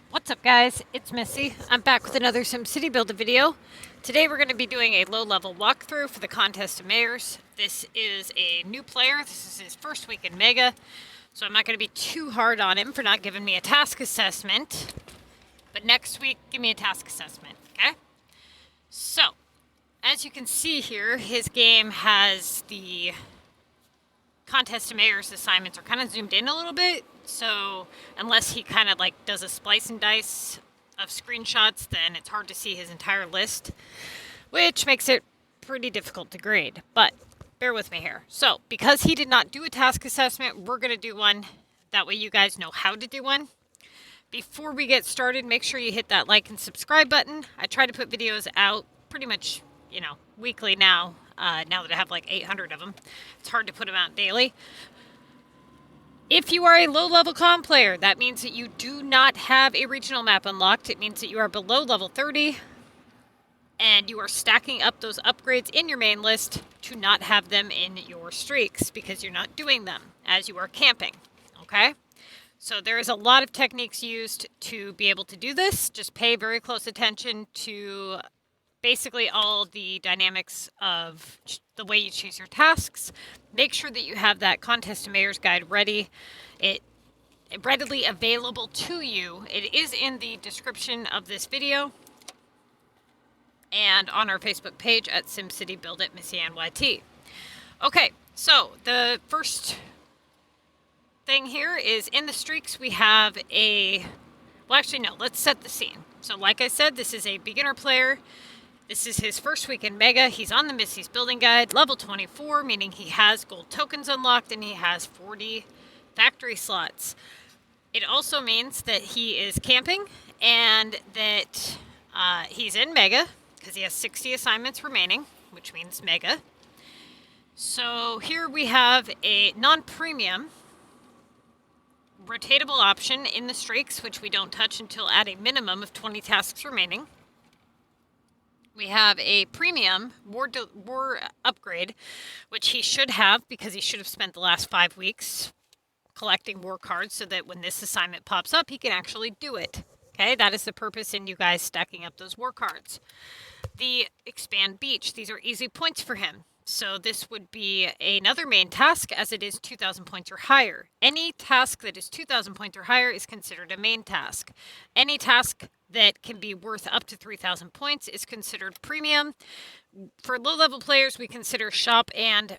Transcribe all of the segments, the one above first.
What's up guys, it's Missy. I'm back with another SimCity build a video. Today we're going to be doing a low-level walkthrough for the Contest of Mayors. This is a new player, this is his first week in Mega, so I'm not going to be too hard on him for not giving me a task assessment. But next week, give me a task assessment, okay? So, as you can see here, his game has the Contest of Mayors assignments are kind of zoomed in a little bit, so unless he kind of like does a splice and dice of screenshots, then it's hard to see his entire list, which makes it pretty difficult to grade, but bear with me here. So because he did not do a task assessment, we're going to do one. That way you guys know how to do one. Before we get started, make sure you hit that like and subscribe button. I try to put videos out pretty much, weekly now. Now that I have like 800 of them, it's hard to put them out daily. If you are a low-level CoM player, that means that you do not have a regional map unlocked. It means that you are below level 30, and you are stacking up those upgrades in your main list to not have them in your streaks, because you're not doing them as you are camping, okay? So there is a lot of techniques used to be able to do this. Just pay very close attention to basically all the dynamics of the way you choose your tasks. Make sure that you have that Contest of Mayors guide ready. It readily available to you. It is in the description of this video and on our Facebook page at SimCity Build It MissyanneTTVYT. Okay, so the first thing here is in the streaks we have let's set the scene. So like I said, this is a beginner player. This is his first week in Mega. He's on the Missy's Building Guide, level 24, meaning he has gold tokens unlocked and he has 40 factory slots. It also means that he is camping and that he's in Mega because he has 60 assignments remaining, which means Mega. So here we have a non-premium rotatable option in the streaks, which we don't touch until at a minimum of 20 tasks remaining. We have a premium war upgrade, which he should have because he should have spent the last 5 weeks collecting war cards so that when this assignment pops up, he can actually do it. Okay, that is the purpose in you guys stacking up those war cards. The Expand Beach, these are easy points for him. So this would be another main task as it is 2,000 points or higher. Any task that is 2,000 points or higher is considered a main task. Any task that can be worth up to 3,000 points is considered premium. For low-level players, we consider shop and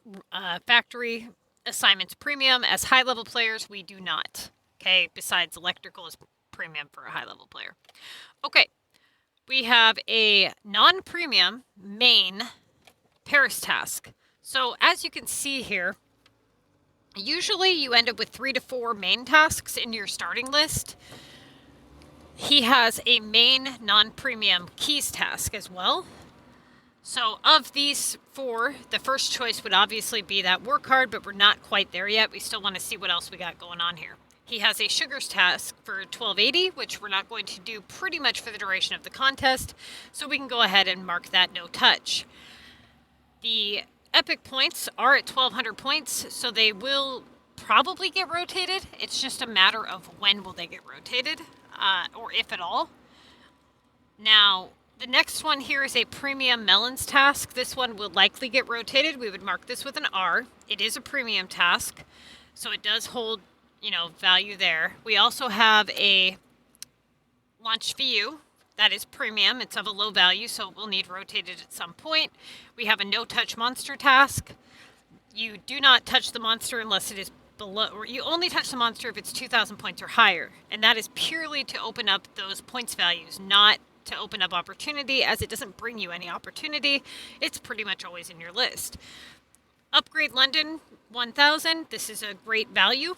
factory assignments premium. As high-level players, we do not. Okay, besides electrical is premium for a high-level player. Okay, we have a non-premium main Paris task. So as you can see here, usually you end up with 3 to 4 main tasks in your starting list. He has a main non-premium keys task as well. So of these 4, the first choice would obviously be that war card, but we're not quite there yet. We still want to see what else we got going on here. He has a sugars task for 1280, which we're not going to do pretty much for the duration of the contest. So we can go ahead and mark that no touch. The epic points are at 1,200 points, so they will probably get rotated. It's just a matter of when will they get rotated, or if at all. Now, the next one here is a premium melons task. This one will likely get rotated. We would mark this with an R. It is a premium task, so it does hold, value there. We also have a launch VU. That is premium. It's of a low value, so it will need rotated at some point. We have a no-touch monster task. You do not touch the monster unless it is below, or you only touch the monster if it's 2,000 points or higher. And that is purely to open up those points values, not to open up opportunity, as it doesn't bring you any opportunity. It's pretty much always in your list. Upgrade London 1,000. This is a great value.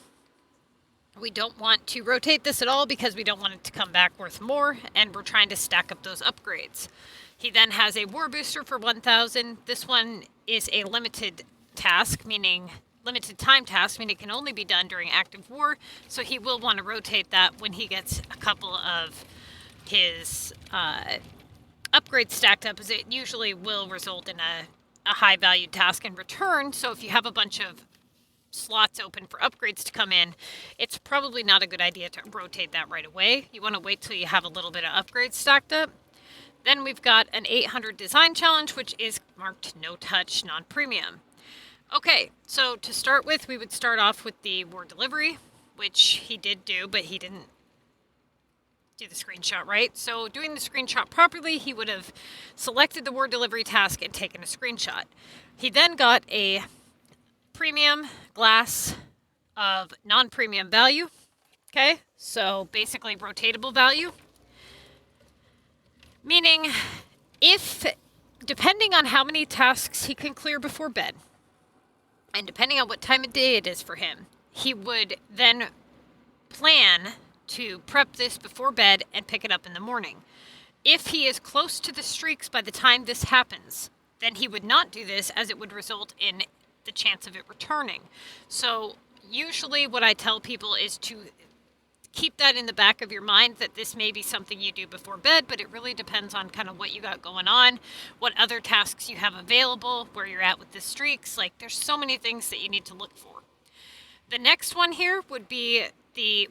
We don't want to rotate this at all because we don't want it to come back worth more, and we're trying to stack up those upgrades. He then has a war booster for 1,000. This one is a limited task, meaning limited time task, meaning it can only be done during active war, so he will want to rotate that when he gets a couple of his upgrades stacked up, as it usually will result in a high valued task in return. So if you have a bunch of slots open for upgrades to come in, it's probably not a good idea to rotate that right away. You want to wait till you have a little bit of upgrades stacked up. Then we've got an 800 design challenge, which is marked no touch, non-premium. Okay, so to start with, we would start off with the war delivery, which he did do, but he didn't do the screenshot right. So doing the screenshot properly, he would have selected the war delivery task and taken a screenshot. He then got a premium glass of non-premium value. Okay, so basically rotatable value. Meaning, if, depending on how many tasks he can clear before bed, and depending on what time of day it is for him, he would then plan to prep this before bed and pick it up in the morning. If he is close to the streaks by the time this happens, then he would not do this, as it would result in the chance of it returning. So usually what I tell people is to keep that in the back of your mind, that this may be something you do before bed, but it really depends on kind of what you got going on, what other tasks you have available, where you're at with the streaks. Like, there's so many things that you need to look for. The next one here would be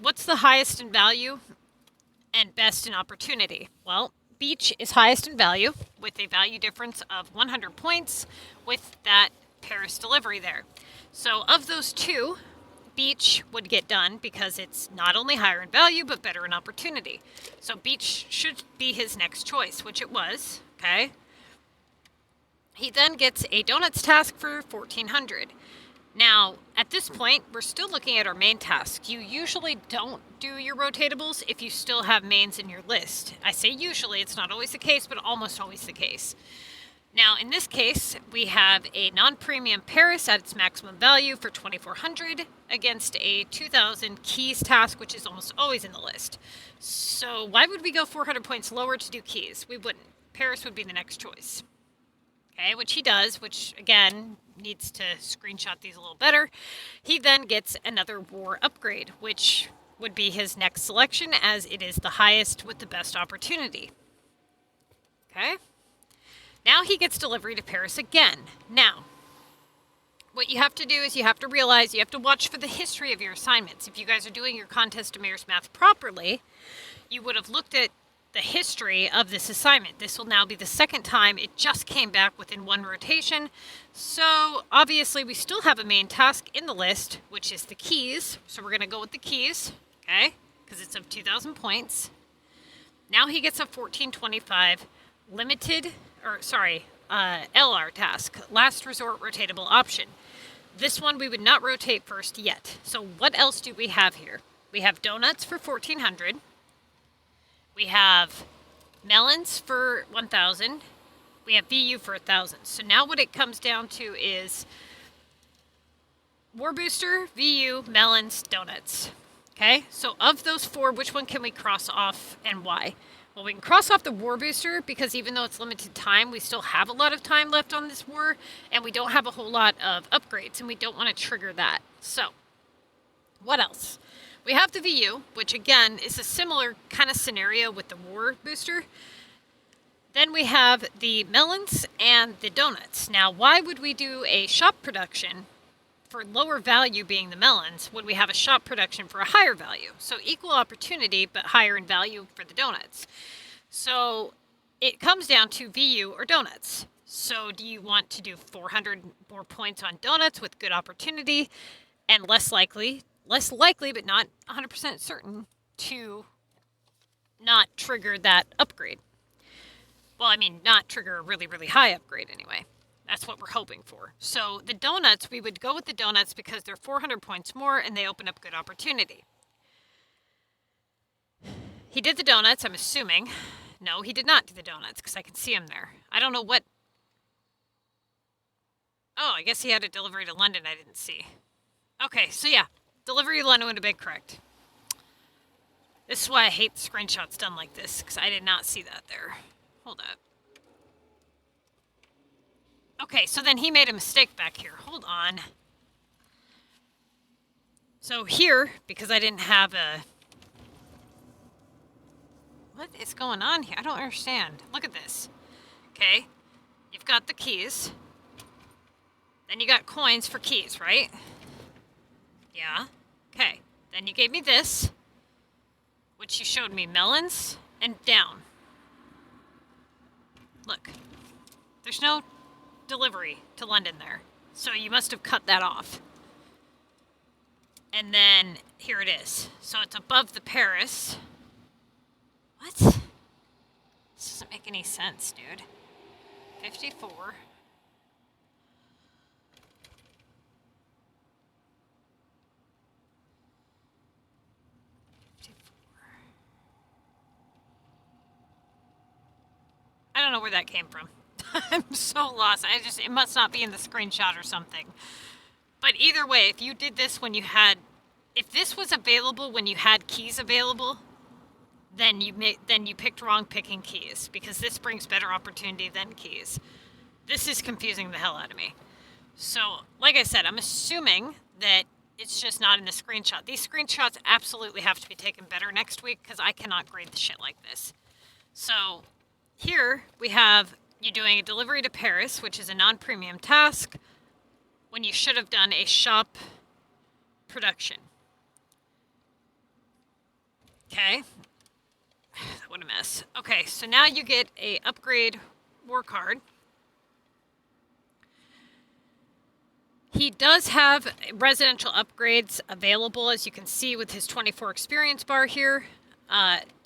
what's the highest in value and best in opportunity? Well, beach is highest in value with a value difference of 100 points with that Paris delivery there. So of those two, beach would get done because it's not only higher in value, but better in opportunity. So beach should be his next choice, which it was, okay? He then gets a donuts task for 1400. Now, at this point, we're still looking at our main tasks. You usually don't do your rotatables if you still have mains in your list. I say usually, it's not always the case, but almost always the case. Now, in this case, we have a non-premium Paris at its maximum value for 2400 against a 2000 keys task, which is almost always in the list. So why would we go 400 points lower to do keys? We wouldn't. Paris would be the next choice. Okay, which he does, which again needs to screenshot these a little better. He then gets another war upgrade, which would be his next selection, as it is the highest with the best opportunity. Okay, now he gets delivery to Paris again. Now, what you have to do is you have to realize you have to watch for the history of your assignments. If you guys are doing your contest to Mayor's Math properly, you would have looked at the history of this assignment. This will now be the second time it just came back within one rotation. So obviously we still have a main task in the list, which is the keys. So we're going to go with the keys, okay? Because it's of 2,000 points. Now he gets a 1425 LR task, last resort rotatable option. This one we would not rotate first yet. So what else do we have here? We have donuts for 1400. We have melons for 1,000. We have VU for 1,000. So now what it comes down to is War Booster, VU, melons, donuts. Okay, so of those four, which one can we cross off and why? Well, we can cross off the War Booster because even though it's limited time, we still have a lot of time left on this war, and we don't have a whole lot of upgrades, and we don't want to trigger that. So, what else? We have the VU, which again is a similar kind of scenario with the War Booster. Then we have the melons and the donuts. Now, why would we do a shop production for lower value being the melons when we have a shop production for a higher value? So equal opportunity, but higher in value for the donuts. So it comes down to VU or donuts. So do you want to do 400 more points on donuts with good opportunity and less likely, but not 100% certain to not trigger that upgrade? Well, I mean, not trigger a really, really high upgrade anyway. That's what we're hoping for. So the donuts, we would go with the donuts because they're 400 points more and they open up good opportunity. He did the donuts, I'm assuming. No, he did not do the donuts because I can see him there. I don't know what. Oh, I guess he had a delivery to London I didn't see. Okay, so yeah, delivery to London would have been correct. This is why I hate screenshots done like this, because I did not see that there. Hold up. Okay, so then he made a mistake back here. Hold on. So here, because I didn't have a... What is going on here? I don't understand. Look at this. Okay, you've got the keys. Then you got coins for keys, right? Yeah. Okay. Then you gave me this, which you showed me melons and down. Look. There's no delivery to London there. So you must have cut that off. And then here it is. So it's above the Paris. What? This doesn't make any sense, dude. 54. I don't know where that came from. I'm so lost. It must not be in the screenshot or something. But either way, if you did this when you had, if this was available when you had keys available, then you picked wrong picking keys, because this brings better opportunity than keys. This is confusing the hell out of me. So, like I said, I'm assuming that it's just not in the screenshot. These screenshots absolutely have to be taken better next week, because I cannot grade the shit like this. So, here we have you doing a delivery to Paris, which is a non-premium task, when you should have done a shop production. Okay. What a mess. Okay, so now you get a upgrade war card. He does have residential upgrades available, as you can see with his 24 experience bar here.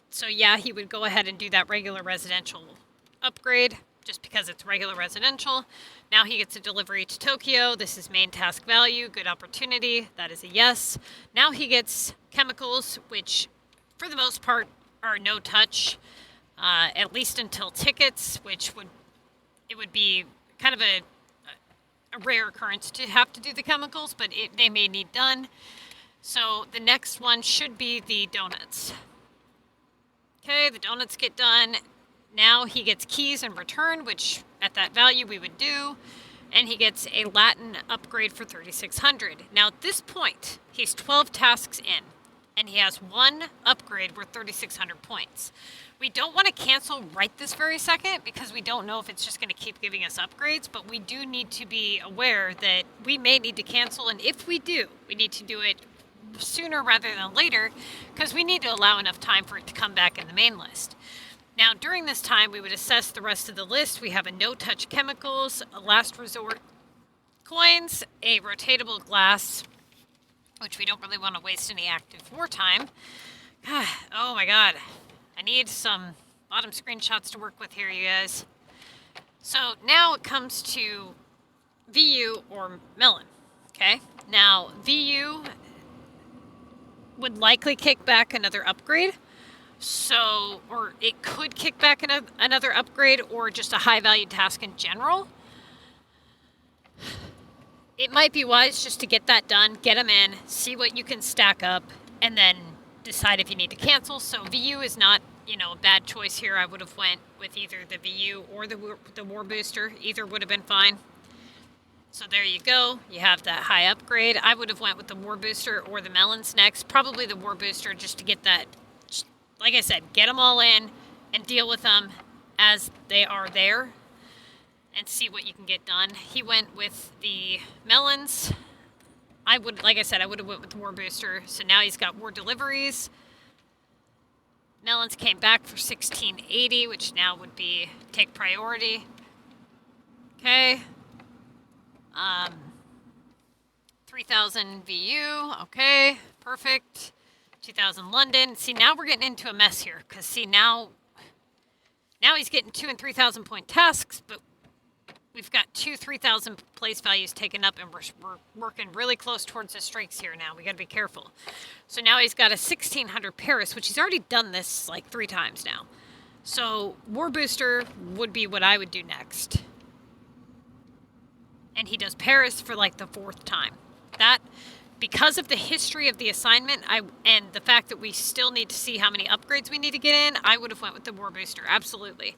So yeah, he would go ahead and do that regular residential upgrade, just because it's regular residential. Now he gets a delivery to Tokyo. This is main task value, good opportunity. That is a yes. Now he gets chemicals, which for the most part are no touch, at least until tickets, which would be kind of a rare occurrence to have to do the chemicals, but they may need done. So the next one should be the donuts. Okay, the donuts get done. Now he gets keys in return, which at that value we would do, and he gets a Latin upgrade for 3,600. Now at this point, he's 12 tasks in, and he has one upgrade worth 3,600 points. We don't want to cancel right this very second, because we don't know if it's just going to keep giving us upgrades, but we do need to be aware that we may need to cancel, and if we do, we need to do it sooner rather than later, because we need to allow enough time for it to come back in the main list. Now, during this time, we would assess the rest of the list. We have a no-touch chemicals, a last resort coins, a rotatable glass, which we don't really want to waste any active war time. Oh my god. I need some bottom screenshots to work with here, you guys. So now it comes to VU or Melon. Okay? Now, VU would likely kick back another upgrade. So, or it could kick back another upgrade, or just a high-value task in general. It might be wise just to get that done, get them in, see what you can stack up, and then decide if you need to cancel. So VU is not, a bad choice here. I would have went with either the VU or the War Booster. Either would have been fine. So there you go. You have that high upgrade. I would have went with the War Booster or the Melons next. Probably the War Booster, just to get that, like I said, get them all in and deal with them as they are there and see what you can get done. He went with the Melons. Like I said, I would have went with the War Booster. So now he's got War Deliveries. Melons came back for 1680, which now would be take priority. Okay. 3,000 VU. Okay, perfect. 2,000 London. See, now we're getting into a mess here, because see, now he's getting 2 and 3,000 point tasks, but we've got 2 3,000 place values taken up, and we're working really close towards the streaks here now. We got to be careful. So now he's got a 1,600 Paris, which he's already done this like 3 times now. So War Booster would be what I would do next. And he does Paris for like the 4th time. That, because of the history of the assignment, and the fact that we still need to see how many upgrades we need to get in, I would have went with the War Booster, absolutely.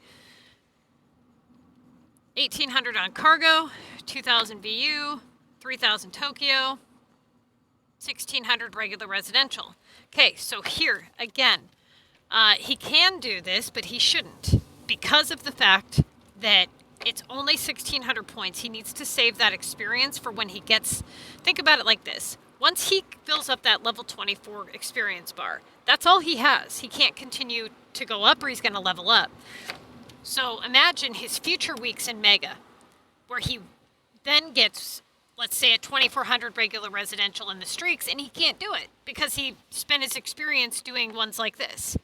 1,800 on cargo, 2,000 VU, 3,000 Tokyo, 1,600 regular residential. Okay, so here, again, he can do this, but he shouldn't, because of the fact that it's only 1,600 points. He needs to save that experience for when he gets... Think about it like this. Once he fills up that level 24 experience bar, that's all he has. He can't continue to go up or he's going to level up. So imagine his future weeks in Mega, where he then gets, let's say, a 2400 regular residential in the streaks, and he can't do it because he spent his experience doing ones like this.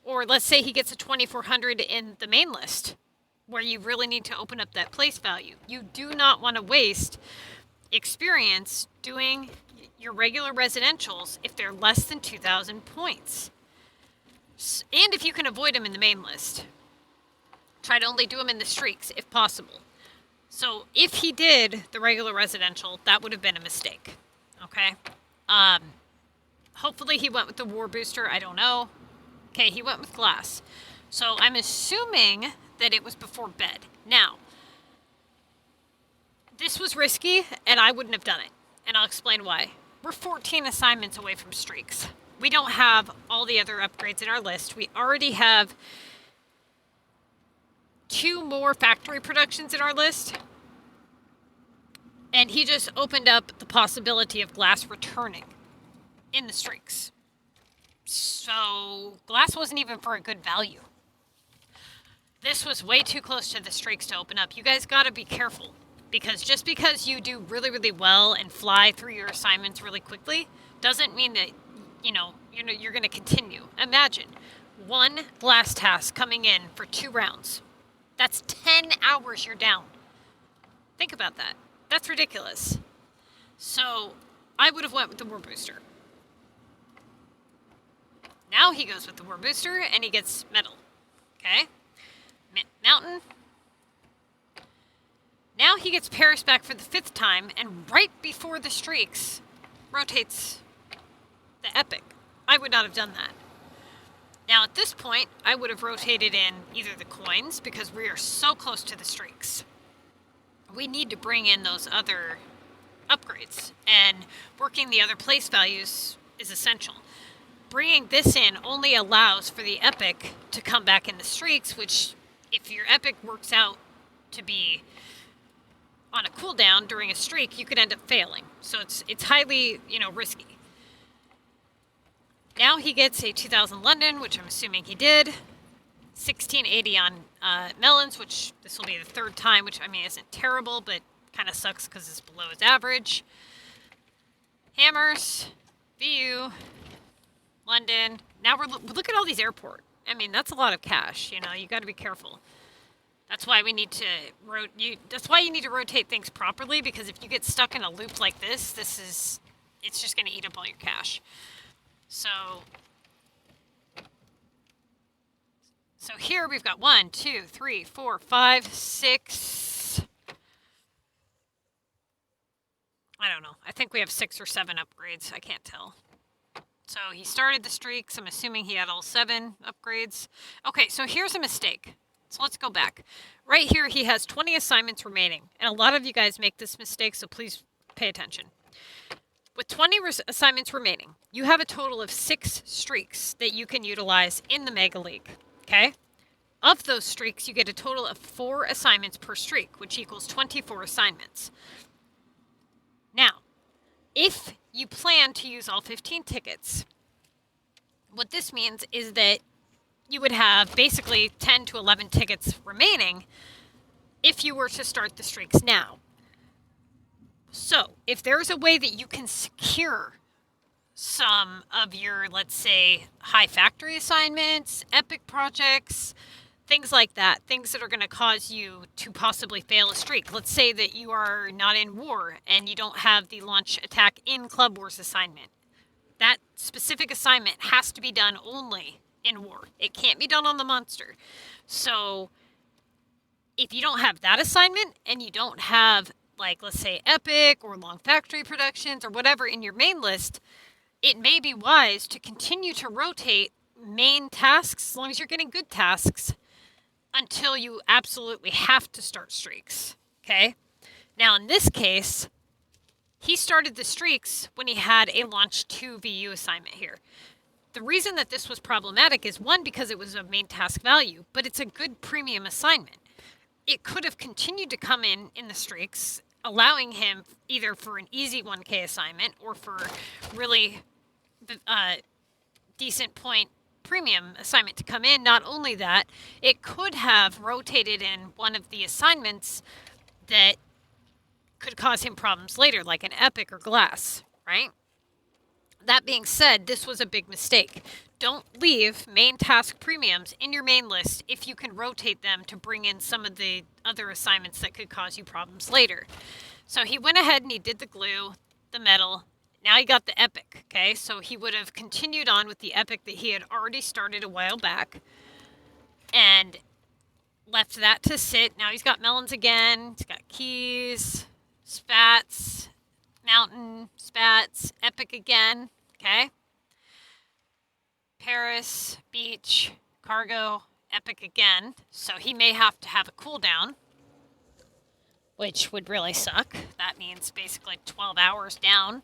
Or let's say he gets a 2400 in the main list, where you really need to open up that place value. You do not want to waste experience doing your regular residentials if they're less than 2,000 points. And if you can avoid them in the main list, try to only do them in the streaks if possible. So if he did the regular residential, that would have been a mistake. Okay? Hopefully he went with the war booster. I don't know. Okay, he went with glass. So I'm assuming that it was before bed. Now, this was risky, and I wouldn't have done it. And I'll explain why. We're 14 assignments away from streaks. We don't have all the other upgrades in our list. We already have 2 more factory productions in our list. And he just opened up the possibility of glass returning in the streaks. So glass wasn't even for a good value. This was way too close to the streaks to open up. You guys got to be careful, because just because you do really, really well and fly through your assignments really quickly doesn't mean that, you're going to continue. Imagine 1 glass task coming in for 2 rounds. That's 10 hours you're down. Think about that. That's ridiculous. So I would have went with the war booster. Now he goes with the war booster and he gets metal. Okay? Mountain. Now he gets Paris back for the 5th time, and right before the streaks rotates the epic. I would not have done that. Now at this point, I would have rotated in either the coins, because we are so close to the streaks. We need to bring in those other upgrades, and working the other place values is essential. Bringing this in only allows for the epic to come back in the streaks, which if your epic works out to be on a cooldown during a streak, you could end up failing. So it's highly, risky. Now he gets a 2000 London, which I'm assuming he did. 1680 on melons, which this will be the 3rd time, which isn't terrible, but kind of sucks because it's below his average. Hammers, VU, London. Now look at all these airport. That's a lot of cash. You got to be careful. That's why we need to that's why you need to rotate things properly, because if you get stuck in a loop like this, it's just going to eat up all your cash. So here we've got 1, 2, 3, 4, 5, 6. I don't know. I think we have 6 or 7 upgrades. I can't tell. So he started the streaks. I'm assuming he had all 7 upgrades. Okay, so here's a mistake. So let's go back. Right here, he has 20 assignments remaining. And a lot of you guys make this mistake, so please pay attention. With 20 assignments remaining, you have a total of 6 streaks that you can utilize in the Mega League. Okay? Of those streaks, you get a total of 4 assignments per streak, which equals 24 assignments. Now, if you plan to use all 15 tickets, what this means is that you would have basically 10 to 11 tickets remaining if you were to start the streaks now. So, if there's a way that you can secure some of your, let's say, high factory assignments, epic projects, things like that, things that are going to cause you to possibly fail a streak. Let's say that you are not in war and you don't have the launch attack in Club Wars assignment. That specific assignment has to be done only in war. It can't be done on the monster. So if you don't have that assignment and you don't have, like, let's say epic or long factory productions or whatever in your main list, it may be wise to continue to rotate main tasks, as long as you're getting good tasks, until you absolutely have to start streaks. Okay? Now in this case, he started the streaks when he had a launch 2 VU assignment here. The reason that this was problematic is, 1, because it was a main task value, but it's a good premium assignment. It could have continued to come in the streaks allowing him either for an easy 1K assignment or for really decent point premium assignment to come in. Not only that, it could have rotated in one of the assignments that could cause him problems later, like an epic or glass, right? That being said, this was a big mistake. Don't leave main task premiums in your main list if you can rotate them to bring in some of the other assignments that could cause you problems later. So he went ahead and he did the glue, the metal. Now he got the epic, okay? So he would have continued on with the epic that he had already started a while back and left that to sit. Now he's got melons again. He's got keys, spats, mountain, spats, epic again, okay? Paris, beach, cargo, epic again. So he may have to have a cooldown, which would really suck. That means basically 12 hours down.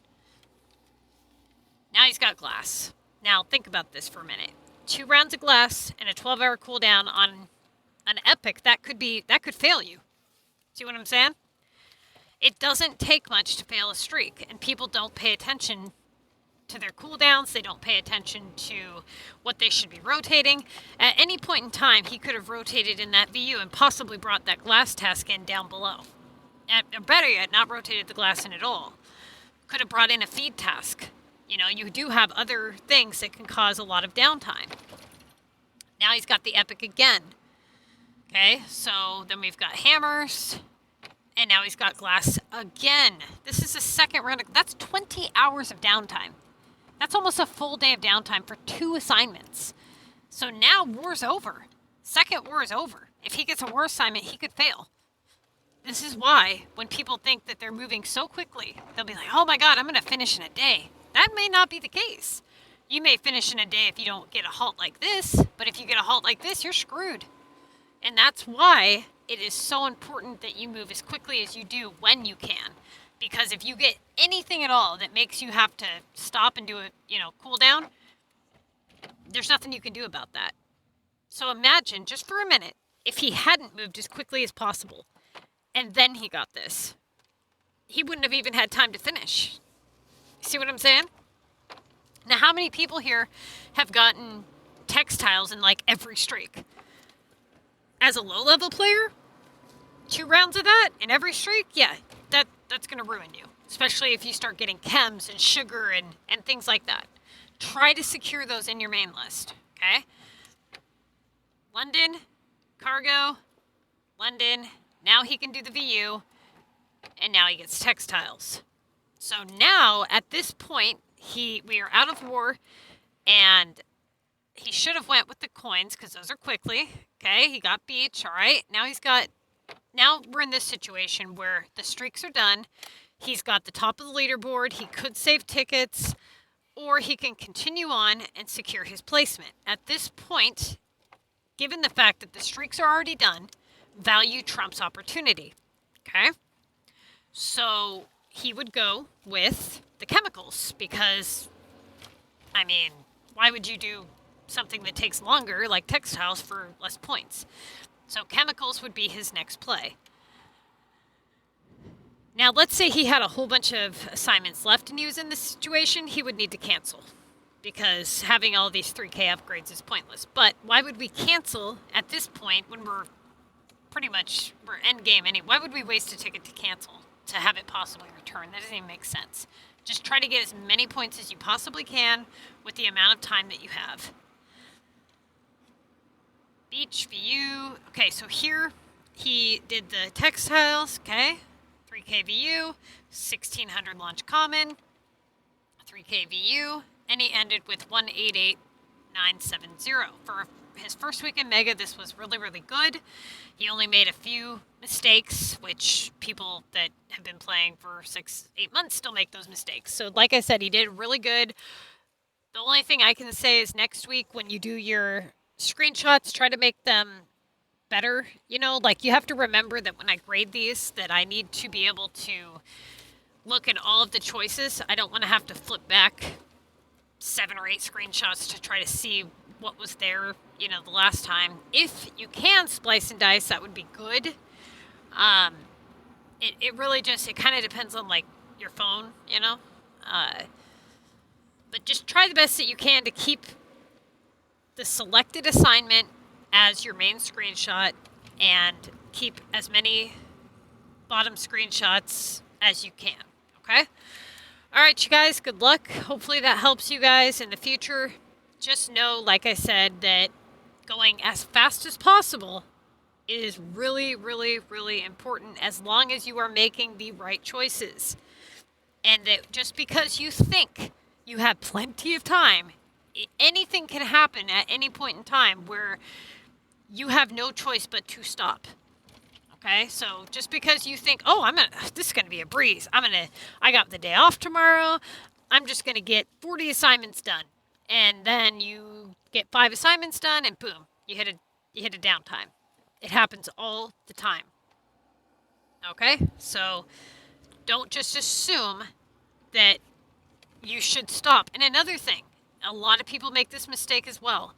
Now he's got glass. Now think about this for a minute. 2 rounds of glass and a 12-hour cooldown on an epic, that could fail you. See what I'm saying? It doesn't take much to fail a streak, and people don't pay attention to their cooldowns. They don't pay attention to what they should be rotating. At any point in time, he could have rotated in that VU and possibly brought that glass task in down below. Or better yet, not rotated the glass in at all. Could have brought in a feed task. You know, you do have other things that can cause a lot of downtime. Now he's got the epic again. Okay, so then we've got hammers. And now he's got glass again. This is the second round. That's 20 hours of downtime. That's almost a full day of downtime for 2 assignments. So now war's over. Second war is over. If he gets a war assignment, he could fail. This is why when people think that they're moving so quickly, they'll be like, oh my God, I'm going to finish in a day. That may not be the case. You may finish in a day if you don't get a halt like this, but if you get a halt like this, you're screwed. And that's why it is so important that you move as quickly as you do when you can. Because if you get anything at all that makes you have to stop and do a, cool down, there's nothing you can do about that. So imagine, just for a minute, if he hadn't moved as quickly as possible, and then he got this, he wouldn't have even had time to finish. See what I'm saying? Now, how many people here have gotten textiles in like every streak? As a low-level player, 2 rounds of that in every streak, yeah, that's going to ruin you. Especially if you start getting chems and sugar and things like that. Try to secure those in your main list, okay? London, cargo, London. Now he can do the VU, and now he gets textiles. So now, at this point, we are out of war, and he should have went with the coins, because those are quickly. Okay, he got beach, all right. Now we're in this situation where the streaks are done. He's got the top of the leaderboard. He could save tickets, or he can continue on and secure his placement. At this point, given the fact that the streaks are already done, value trumps opportunity, okay? So he would go with the chemicals because, why would you do something that takes longer, like textiles, for less points? So chemicals would be his next play. Now, let's say he had a whole bunch of assignments left and he was in this situation, he would need to cancel because having all these 3K upgrades is pointless. But why would we cancel at this point when we're end game anyway? Why would we waste a ticket to cancel to have it possibly return? That doesn't even make sense. Just try to get as many points as you possibly can with the amount of time that you have. Beach, VU. Okay, so here he did the textiles, okay? 3K VU, 1600 launch common, 3K VU, and he ended with 188970. For his first week in Mega, this was really, really good. He only made a few mistakes, which people that have been playing for 6-8 months still make those mistakes. So like I said, he did really good. The only thing I can say is next week when you do your screenshots, try to make them better. You have to remember that when I grade these, that I need to be able to look at all of the choices. I don't want to have to flip back 7 or 8 screenshots to try to see what was there, the last time. If you can splice and dice, that would be good. It really just, it kind of depends on like your phone, you know? But just try the best that you can to keep the selected assignment as your main screenshot and keep as many bottom screenshots as you can, okay? All right, you guys, good luck. Hopefully that helps you guys in the future. Just know, like I said, that going as fast as possible is really, really, really important as long as you are making the right choices. And that just because you think you have plenty of time, anything can happen at any point in time where you have no choice but to stop. Okay, so just because you think, oh, this is gonna be a breeze. I got the day off tomorrow. I'm just gonna get 40 assignments done, and then you get 5 assignments done, and boom, you hit a downtime. It happens all the time. Okay, so don't just assume that you should stop. And another thing, a lot of people make this mistake as well.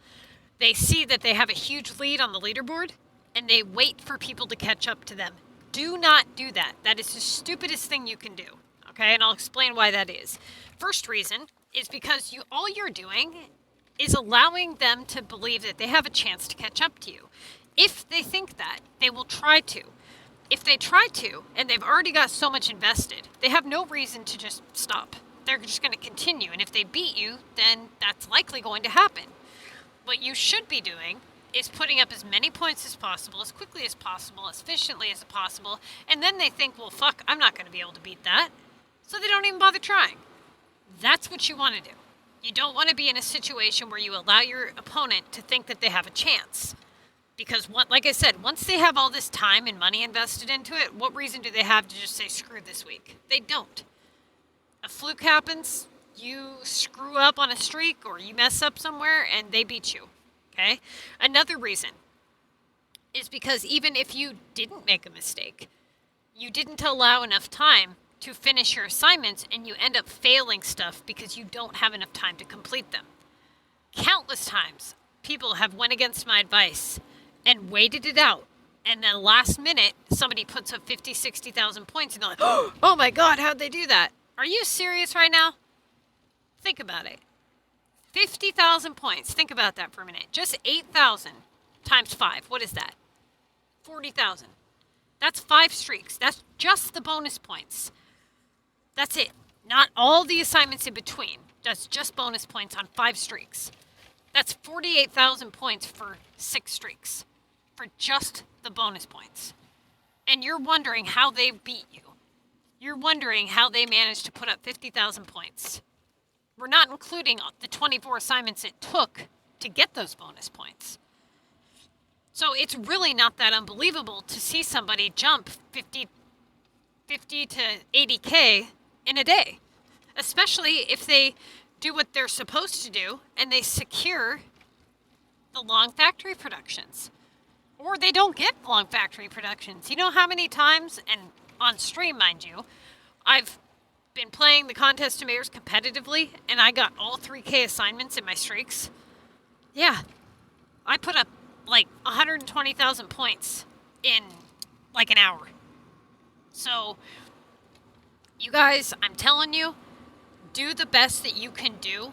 They see that they have a huge lead on the leaderboard, and they wait for people to catch up to them. Do not do that. That is the stupidest thing you can do. Okay, and I'll explain why that is. First reason is because all you're doing is allowing them to believe that they have a chance to catch up to you. If they think that, they will try to. If they try to, and they've already got so much invested, they have no reason to just stop. They're just going to continue, and if they beat you, then that's likely going to happen. What you should be doing is putting up as many points as possible, as quickly as possible, as efficiently as possible, and then they think, well, fuck, I'm not going to be able to beat that, so they don't even bother trying. That's what you want to do. You don't want to be in a situation where you allow your opponent to think that they have a chance. Because, like I said, once they have all this time and money invested into it, what reason do they have to just say, screw this week? They don't. A fluke happens, you screw up on a streak, or you mess up somewhere, and they beat you. Okay? Another reason is because even if you didn't make a mistake, you didn't allow enough time to finish your assignments, and you end up failing stuff because you don't have enough time to complete them. Countless times, people have went against my advice and waited it out, and then last minute, somebody puts up 50, 60,000 points, and they're like, oh my God, how'd they do that? Are you serious right now? Think about it. 50,000 points. Think about that for a minute. Just 8,000 times 5. What is that? 40,000. That's 5 streaks. That's just the bonus points. That's it. Not all the assignments in between. That's just bonus points on 5 streaks. That's 48,000 points for 6 streaks. For just the bonus points. And you're wondering how they beat you. You're wondering how they managed to put up 50,000 points. We're not including the 24 assignments it took to get those bonus points. So it's really not that unbelievable to see somebody jump 50 to 80K in a day. Especially if they do what they're supposed to do and they secure the long factory productions. Or they don't get long factory productions. You know how many times, and on stream, mind you, I've been playing the Contest to Mayors competitively, and I got all 3K assignments in my streaks. Yeah, I put up like 120,000 points in like an hour. So, you guys, I'm telling you, do the best that you can do,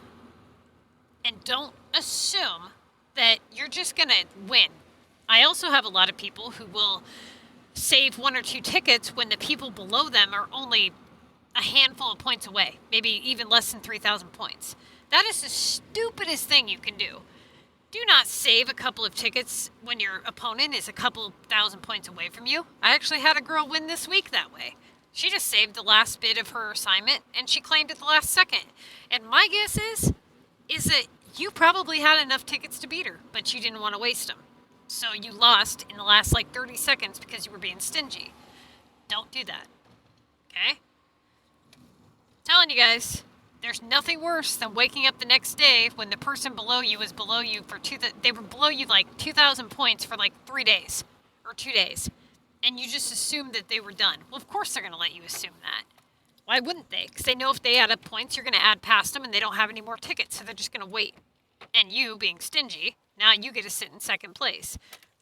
and don't assume that you're just gonna win. I also have a lot of people who will save 1 or 2 tickets when the people below them are only a handful of points away, maybe even less than 3,000 points. That is the stupidest thing you can do. Do not save a couple of tickets when your opponent is a couple thousand points away from you. I actually had a girl win this week that way. She just saved the last bit of her assignment, and she claimed it the last second. And my guess is that you probably had enough tickets to beat her, but you didn't want to waste them. So you lost in the last like 30 seconds because you were being stingy. Don't do that. Okay? Telling you guys, there's nothing worse than waking up the next day when the person below you is below you for they were below you like 2,000 points for like 3 days or 2 days. And you just assume that they were done. Well, of course they're going to let you assume that. Why wouldn't they? Because they know if they add up points, you're going to add past them and they don't have any more tickets. So they're just going to wait. And you, being stingy, now you get to sit in second place.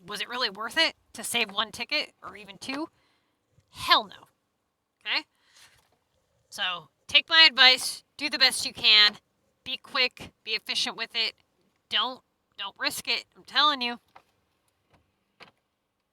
Was it really worth it to save 1 ticket or even 2? Hell no. Okay? So take my advice, do the best you can, be quick, be efficient with it. Don't risk it. I'm telling you.